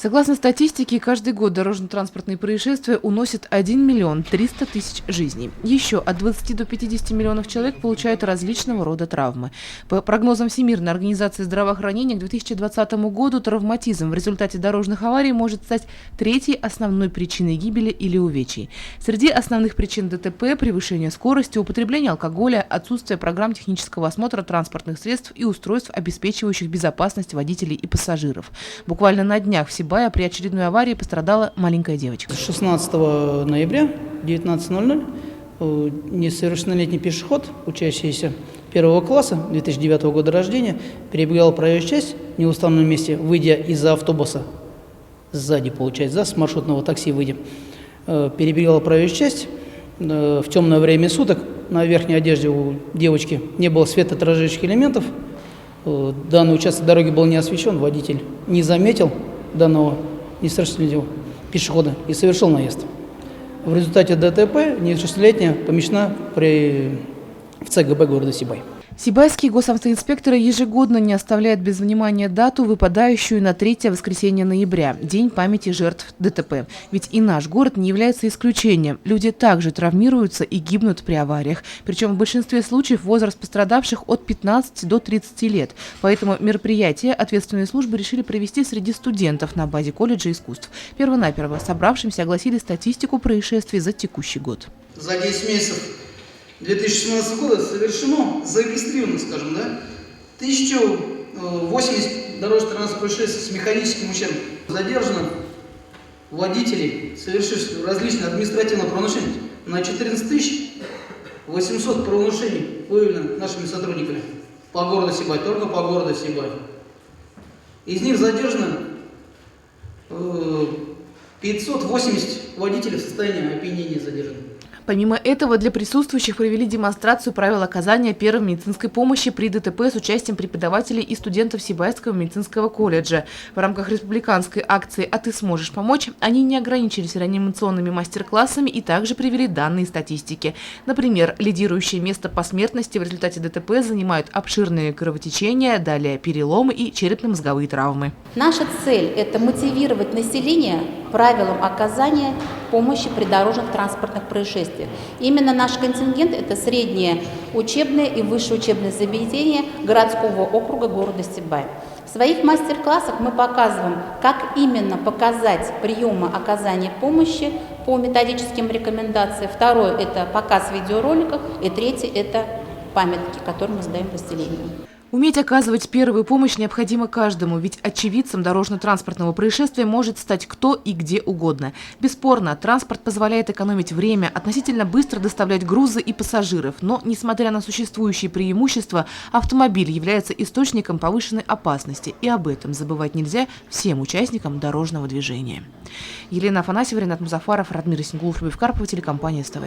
Согласно статистике, каждый год дорожно-транспортные происшествия уносят 1 миллион 300 тысяч жизней. Еще от 20 до 50 миллионов человек получают различного рода травмы. По прогнозам Всемирной организации здравоохранения, к 2020 году травматизм в результате дорожных аварий может стать третьей основной причиной гибели или увечий. Среди основных причин ДТП – превышение скорости, употребление алкоголя, отсутствие программ технического осмотра транспортных средств и устройств, обеспечивающих безопасность водителей и пассажиров. Буквально на днях в Сибае при очередной аварии пострадала маленькая девочка. 16 ноября 19:00 несовершеннолетний пешеход, учащийся 1 класса 2009 года рождения, перебегал проезжую часть в неустановленном месте, выйдя из-за автобуса, сзади, получается, с маршрутного такси выйдя, перебегал проезжую часть в темное время суток. На верхней одежде у девочки не было светоотражающих элементов. Данный участок дороги был не освещен, водитель не заметил данного несовершеннолетнего пешехода и совершил наезд. В результате ДТП несовершеннолетняя помещена в ЦГБ города Сибай. Сибайские госавтоинспекторы ежегодно не оставляют без внимания дату, выпадающую на 3 воскресенье ноября, День памяти жертв ДТП. Ведь и наш город не является исключением. Люди также травмируются и гибнут при авариях. Причем в большинстве случаев возраст пострадавших от 15 до 30 лет. Поэтому мероприятие ответственные службы решили провести среди студентов на базе колледжа искусств. Первонаперво собравшимся огласили статистику происшествий за текущий год. За 10 месяцев 2017 года зарегистрировано, скажем, 1080 дорожно-транспортных происшествий с механическим ущербом. Задержано водителей, совершивших различные административные правонарушения, на 14 800 правонарушений выявлено нашими сотрудниками по городу Сибай, только по городу Сибай. Из них задержано 580 водителей в состоянии опьянения задержаны. Помимо этого, для присутствующих провели демонстрацию правил оказания первой медицинской помощи при ДТП с участием преподавателей и студентов Сибайского медицинского колледжа. В рамках республиканской акции «А ты сможешь помочь» они не ограничились реанимационными мастер-классами и также привели данные статистики. Например, лидирующее место по смертности в результате ДТП занимают обширные кровотечения, далее переломы и черепно-мозговые травмы. Наша цель – это мотивировать население правилам оказания помощи при дорожных транспортных происшествиях. Именно наш контингент – это среднее учебное и высшее учебное заведение городского округа города Сибай. В своих мастер-классах мы показываем, как именно показать приемы оказания помощи по методическим рекомендациям. Второе – это показ видеороликов. И третье – это памятки, которые мы сдаем населению. Уметь оказывать первую помощь необходимо каждому, ведь очевидцем дорожно-транспортного происшествия может стать кто и где угодно. Бесспорно, транспорт позволяет экономить время, относительно быстро доставлять грузы и пассажиров. Но, несмотря на существующие преимущества, автомобиль является источником повышенной опасности. И об этом забывать нельзя всем участникам дорожного движения. Елена Афанасьева, Ренат Музафаров, Радмир Исенгулов, Любовь Карпова, телекомпания СТВ.